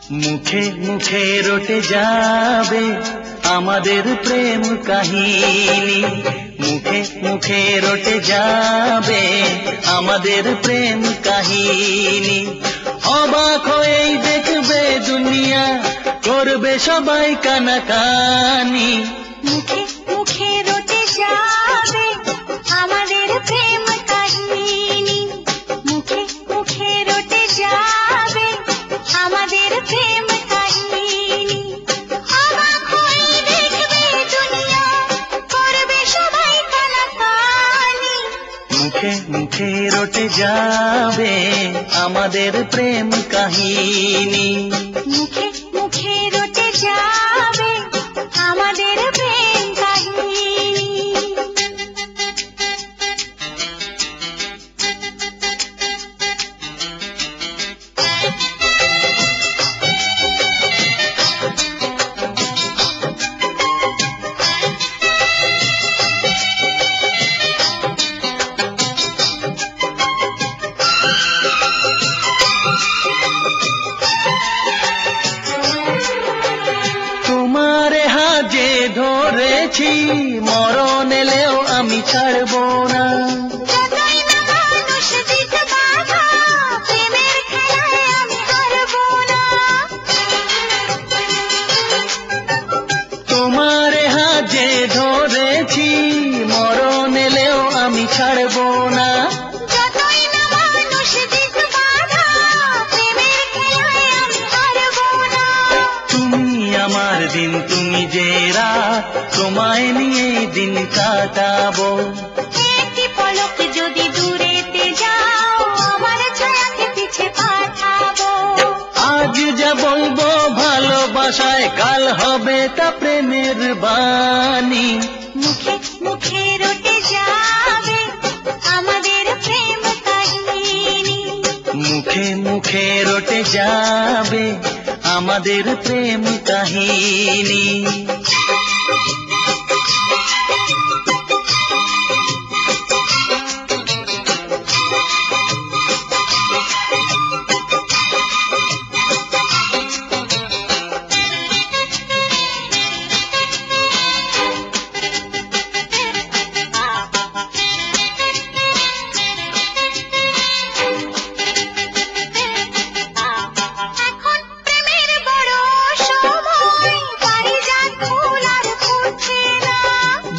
মুখে মুখে রটে যাবে আমাদের প্রেম কাহিনী, মুখে মুখে রটে যাবে আমাদের প্রেম কাহিনী। অবাক হয়েই দেখবে দুনিয়া, করবে সবাই কানাকানি। মুখে মুখে রটে যাবে আমাদের প্রেম কাহিনী, মুখে মুখে রটে যাবে আমাদের প্রেম কাহিনী। অবাক হয়ে দেখবে দুনিয়া, করবে সবাই কানাকানি। মুখে মুখে রটে যাবে আমাদের প্রেম কাহিনী, মুখে মুখে রটে যাবে আমাদের প্রেম কাহিনী। তোমারে হাজে ধরেছি, মরণ এলেও আমি ছাড়বো না। যতই না মানুষ দিক বাধা, প্রেমের খেলায় আমি হারবো না। তোমারে হাজে ধরেছি, মরণ এলেও আমি ছাড়বো না। যতই না মানুষ দিক বাধা, প্রেমের খেলায় আমি হারবো না। তুমি আমার দিন, তুমি যে রাত, তোমায় নিয়ে দিন কাটাবো। একটি পলক যদি দূরেতে যাও, আমার ছায়াকে পিছে পাঠাবো। আজ যা বলবো ভালোবাসায়, কাল হবে তা প্রেমের বাণী। মুখে মুখে রটে যাবে আমাদের প্রেম কাহিনী, মুখে মুখে রটে যাবে আমাদের প্রেম কাহিনী। এখন প্রেমের বড় সময়, পারিজাত ফুল আর ফুটছে না।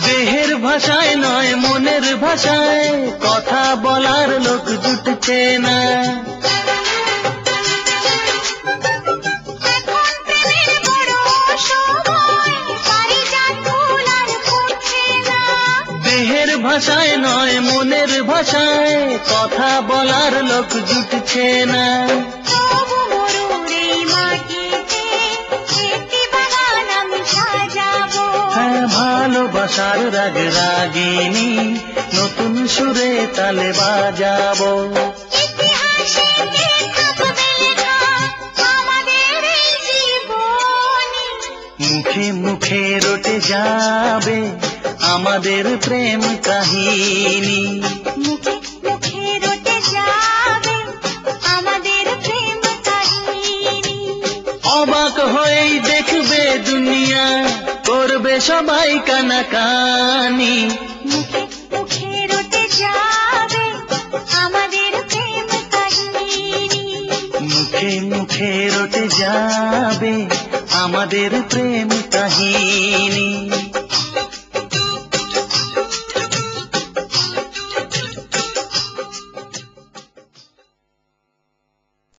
দেহের ভাষায় নয় মনের ভাষায়, কথা বলার লোক জুটছে না। এখন প্রেমের বড় সময়, পারিজাত ফুল আর ফুটছে না। দেহের ভাষায় নয় মনের ভাষায়, কথা বলার লোক জুটছে না। তবু মরুর এই মাটিতে একটি বাগান আমি সাজাবো। হ্যাঁ, ভালোবাসার রাগ রাগিনী, নতুন সুরে তালে বাজাবো। ইতিহাসে থাকবে লেখা আমাদের এই জীবনী। মুখে মুখে রটে যাবে আমাদের প্রেম কাহিনী, মুখে মুখে রটে যাবে আমাদের প্রেম কাহিনী। অবাক হয়েই দেখবে দুনিয়া, করবে সবাই কানাকানি। মুখে মুখে রটে যাবে আমাদের প্রেম কাহিনী, মুখে মুখে রটে যাবে আমাদের প্রেম কাহিনী।